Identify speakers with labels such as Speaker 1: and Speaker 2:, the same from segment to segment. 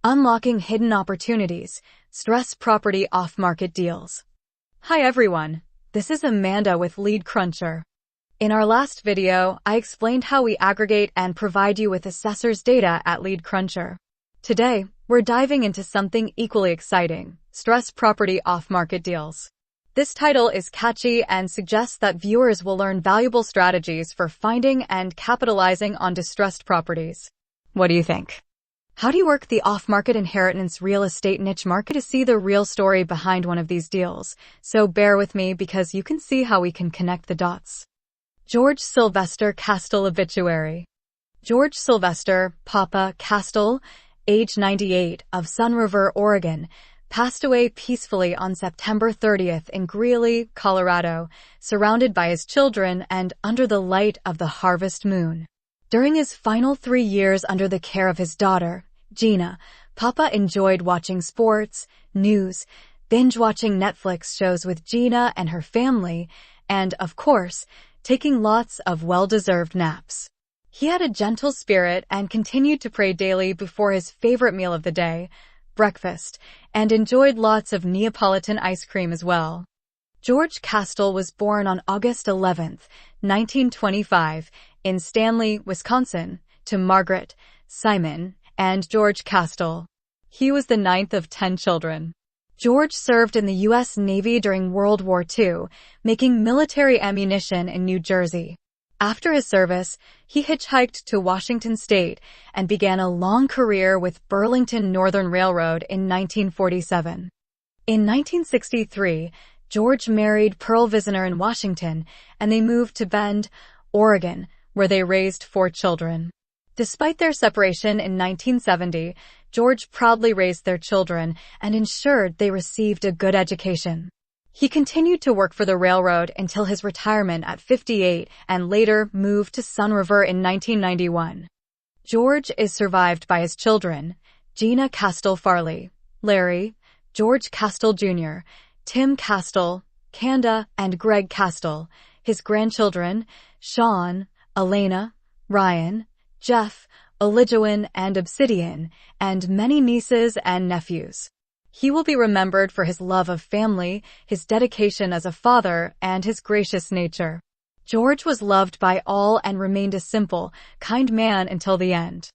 Speaker 1: Unlocking hidden opportunities, stress property off-market deals. Hi everyone, this is Amanda with Lead Cruncher. In our last video, I explained how we aggregate and provide you with assessor's data at Lead Cruncher. Today, we're diving into something equally exciting, stress property off-market deals. This title is catchy and suggests that viewers will learn valuable strategies for finding and capitalizing on distressed properties. What do you think? How do you work the off-market inheritance real estate niche market to see the real story behind one of these deals? So bear with me because you can see how we can connect the dots. George Sylvester Castle obituary. George Sylvester, Papa Castle, age 98, of Sun River, Oregon, passed away peacefully on September 30th in Greeley, Colorado, surrounded by his children and under the light of the harvest moon. During his final 3 years under the care of his daughter, Gina, Papa enjoyed watching sports, news, binge-watching Netflix shows with Gina and her family, and, of course, taking lots of well-deserved naps. He had a gentle spirit and continued to pray daily before his favorite meal of the day, breakfast, and enjoyed lots of Neapolitan ice cream as well. George Castle was born on August 11, 1925, in Stanley, Wisconsin, to Margaret, Simon, and George Castle. He was the ninth of 10 children. George served in the U.S. Navy during World War II, making military ammunition in New Jersey. After his service, he hitchhiked to Washington State and began a long career with Burlington Northern Railroad in 1947. In 1963, George married Pearl Visner in Washington, and they moved to Bend, Oregon, where they raised 4 children. Despite their separation in 1970, George proudly raised their children and ensured they received a good education. He continued to work for the railroad until his retirement at 58 and later moved to Sun River in 1991. George is survived by his children, Gina Castle Farley, Larry, George Castle Jr., Tim Castle, Kanda, and Greg Castle, his grandchildren, Sean, Elena, Ryan, Jeff, Olijuan, and Obsidian, and many nieces and nephews. He will be remembered for his love of family, his dedication as a father, and his gracious nature. George was loved by all and remained a simple, kind man until the end.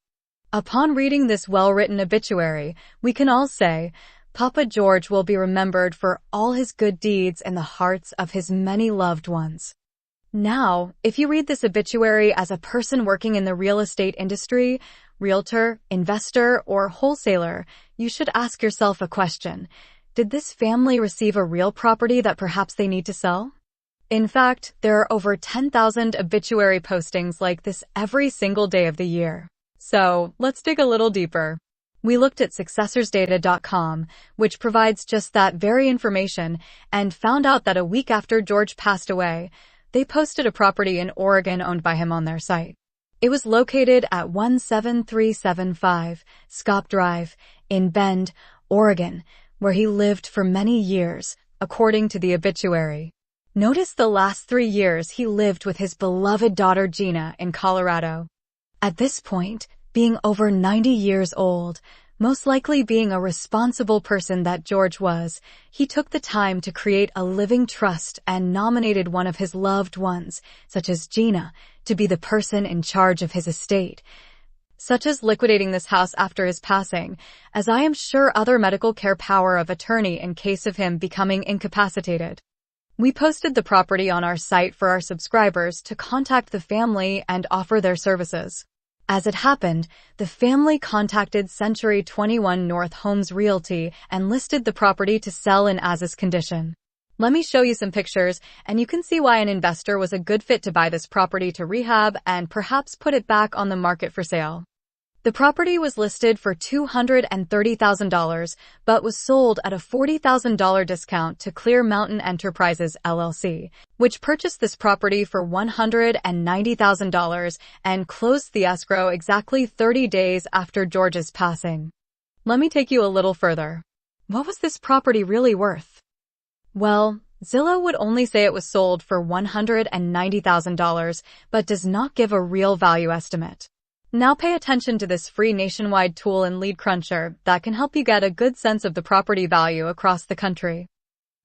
Speaker 1: Upon reading this well-written obituary, we can all say, Papa George will be remembered for all his good deeds in the hearts of his many loved ones. Now, if you read this obituary as a person working in the real estate industry, realtor, investor, or wholesaler, you should ask yourself a question. Did this family receive a real property that perhaps they need to sell? In fact, there are over 10,000 obituary postings like this every single day of the year. So, let's dig a little deeper. We looked at successorsdata.com, which provides just that very information, and found out that a week after George passed away, they posted a property in Oregon owned by him on their site. It was located at 17375 Scott Drive in Bend, Oregon, where he lived for many years, according to the obituary. Notice the last 3 years he lived with his beloved daughter Gina in Colorado. At this point, being over 90 years old, most likely being a responsible person that George was, he took the time to create a living trust and nominated one of his loved ones, such as Gina, to be the person in charge of his estate, such as liquidating this house after his passing, as I am sure other medical care power of attorney in case of him becoming incapacitated. We posted the property on our site for our subscribers to contact the family and offer their services. As it happened, the family contacted Century 21 North Homes Realty and listed the property to sell in as-is condition. Let me show you some pictures, and you can see why an investor was a good fit to buy this property to rehab and perhaps put it back on the market for sale. The property was listed for $230,000, but was sold at a $40,000 discount to Clear Mountain Enterprises, LLC, which purchased this property for $190,000 and closed the escrow exactly 30 days after George's passing. Let me take you a little further. What was this property really worth? Well, Zillow would only say it was sold for $190,000, but does not give a real value estimate. Now pay attention to this free nationwide tool in Lead Cruncher that can help you get a good sense of the property value across the country.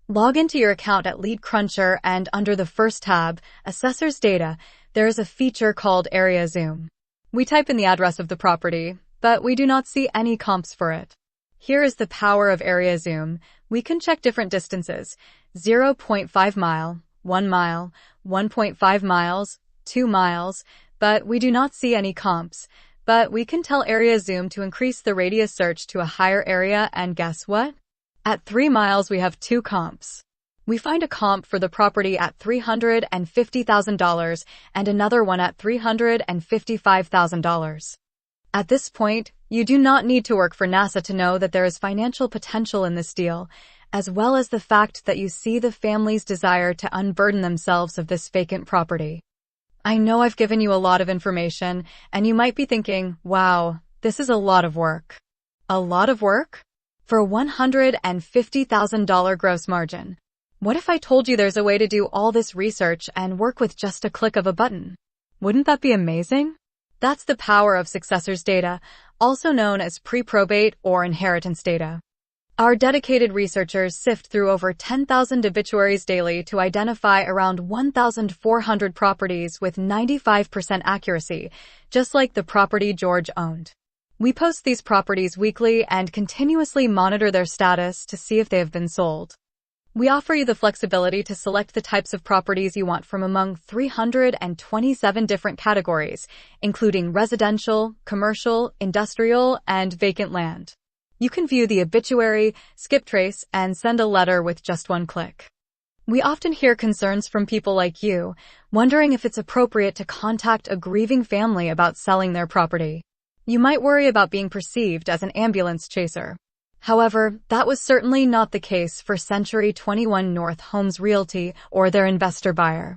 Speaker 1: Log into your account at Lead Cruncher and under the first tab, Assessor's Data, there is a feature called Area Zoom. We type in the address of the property, but we do not see any comps for it. Here is the power of Area Zoom. We can check different distances, 0.5 mile, 1 mile, 1.5 miles, 2 miles, but we do not see any comps. But we can tell Area Zoom to increase the radius search to a higher area, and guess what? At 3 miles we have 2 comps. We find a comp for the property at $350,000 and another one at $355,000. At this point, you do not need to work for NASA to know that there is financial potential in this deal, as well as the fact that you see the family's desire to unburden themselves of this vacant property. I know I've given you a lot of information, and you might be thinking, wow, this is a lot of work. A lot of work? For a $150,000 gross margin. What if I told you there's a way to do all this research and work with just a click of a button? Wouldn't that be amazing? That's the power of successors data, also known as pre-probate or inheritance data. Our dedicated researchers sift through over 10,000 obituaries daily to identify around 1,400 properties with 95% accuracy, just like the property George owned. We post these properties weekly and continuously monitor their status to see if they have been sold. We offer you the flexibility to select the types of properties you want from among 327 different categories, including residential, commercial, industrial, and vacant land. You can view the obituary, skip trace, and send a letter with just one click. We often hear concerns from people like you, wondering if it's appropriate to contact a grieving family about selling their property. You might worry about being perceived as an ambulance chaser. However, that was certainly not the case for Century 21 North Homes Realty or their investor buyer.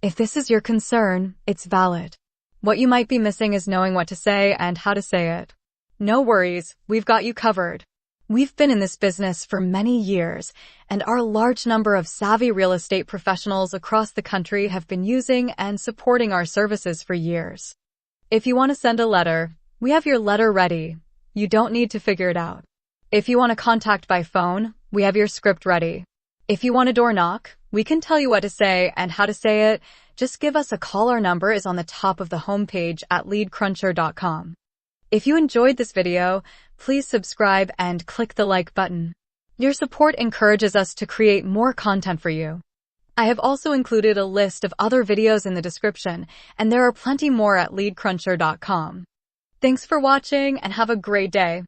Speaker 1: If this is your concern, it's valid. What you might be missing is knowing what to say and how to say it. No worries, we've got you covered. We've been in this business for many years, and our large number of savvy real estate professionals across the country have been using and supporting our services for years. If you want to send a letter, we have your letter ready. You don't need to figure it out. If you want to contact by phone, we have your script ready. If you want a door knock, we can tell you what to say and how to say it. Just give us a call. Our number is on the top of the homepage at leadcruncher.com. If you enjoyed this video, please subscribe and click the like button. Your support encourages us to create more content for you. I have also included a list of other videos in the description, and there are plenty more at leadcruncher.com. Thanks for watching and have a great day.